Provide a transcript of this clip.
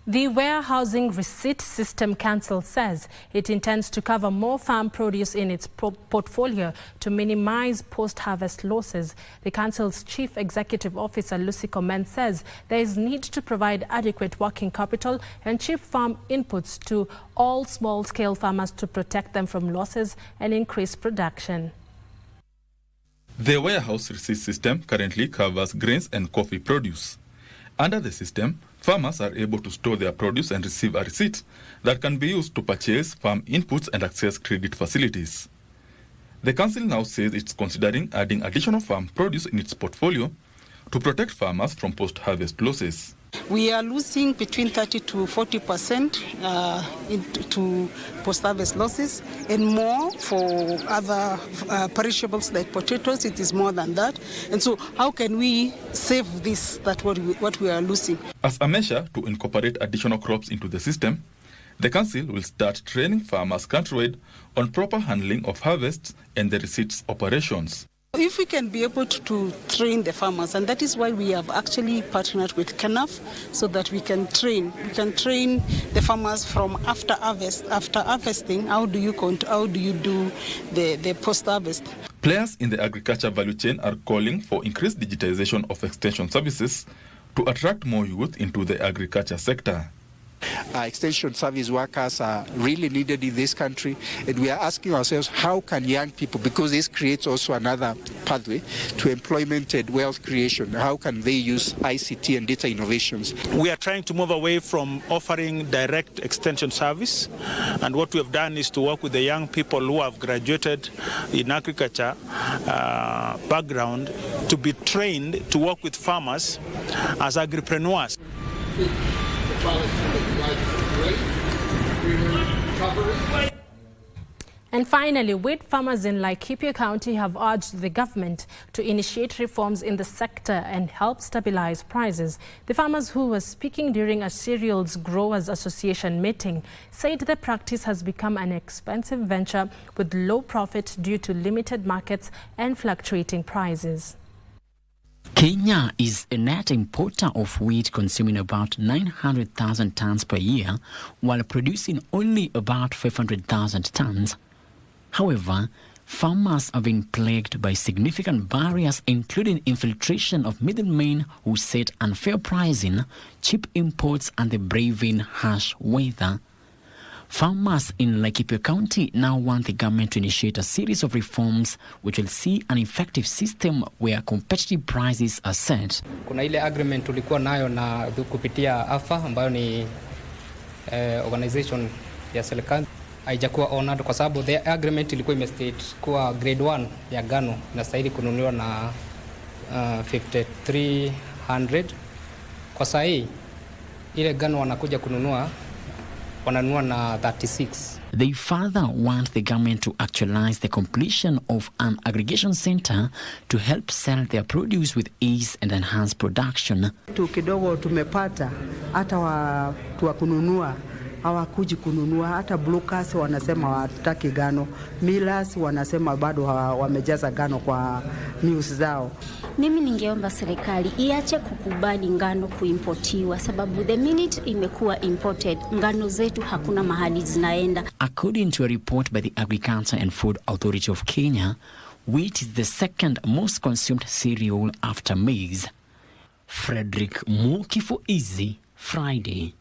The Warehousing Receipt System Council says it intends to cover more farm produce in its portfolio to minimize post-harvest losses. The council's Chief Executive Officer, Lucy Comment, says there is need to provide adequate working capital and cheap farm inputs to all small-scale farmers to protect them from losses and increase production. The warehouse receipt system currently covers grains and coffee produce. Under the system, farmers are able to store their produce and receive a receipt that can be used to purchase farm inputs and access credit facilities. The council now says it's considering adding additional farm produce in its portfolio to protect farmers from post-harvest losses. We are losing between 30 to 40% into post-harvest losses, and more for other perishables like potatoes. It is more than that. And so how can we save this, what we are losing? As a measure to incorporate additional crops into the system, the council will start training farmers countrywide on proper handling of harvests and the receipts operations. If we can be able to train the farmers, and that is why we have actually partnered with KNAF, so that we can train the farmers from after harvesting. How do you do the post-harvest? Players in the agriculture value chain are calling for increased digitization of extension services to attract more youth into the agriculture sector. Extension service workers are really needed in this country, and we are asking ourselves, how can young people, because this creates also another pathway to employment and wealth creation, how can they use ICT and data innovations? We are trying to move away from offering direct extension service, and what we have done is to work with the young people who have graduated in agriculture background to be trained to work with farmers as agripreneurs. And finally, wheat farmers in Laikipia County have urged the government to initiate reforms in the sector and help stabilize prices. The farmers who were speaking during a Cereals Growers Association meeting said the practice has become an expensive venture with low profit due to limited markets and fluctuating prices. Kenya is a net importer of wheat, consuming about 900,000 tons per year, while producing only about 500,000 tons. However, farmers have been plagued by significant barriers, including infiltration of middlemen who set unfair pricing, cheap imports, and the braving harsh weather. Farmers in Laikipia County now want the government to initiate a series of reforms which will see an effective system where competitive prices are set. Kuna ile agreement tulikuwa nayo na kupitia AFA ambayo ni organization ya serikali haijakuwa honored kwa sababu the agreement ilikuwa imestate kuwa grade 1 ya ngano inastahili kununuliwa na 5300. Kwa sasa hii ile ngano wanakuja kununua wananunua na 36. They further want the government to actualize the completion of an aggregation center to help sell their produce with ease and enhance production. Tu kidogo tumepata hata watu wa kununua hawakuji kununua, hata brokers wanasema hawataki ngano, millers wanasema bado wamejaza ngano kwa mills zao. Mimi ningeomba serikali iache kukubali ngano kuimportiwa, sababu the minute imekuwa imported, ngano zetu hakuna mahali zinaenda. According to a report by the Agriculture and Food Authority of Kenya, wheat is the second most consumed cereal after maize. Frederick Muki for Easy Friday.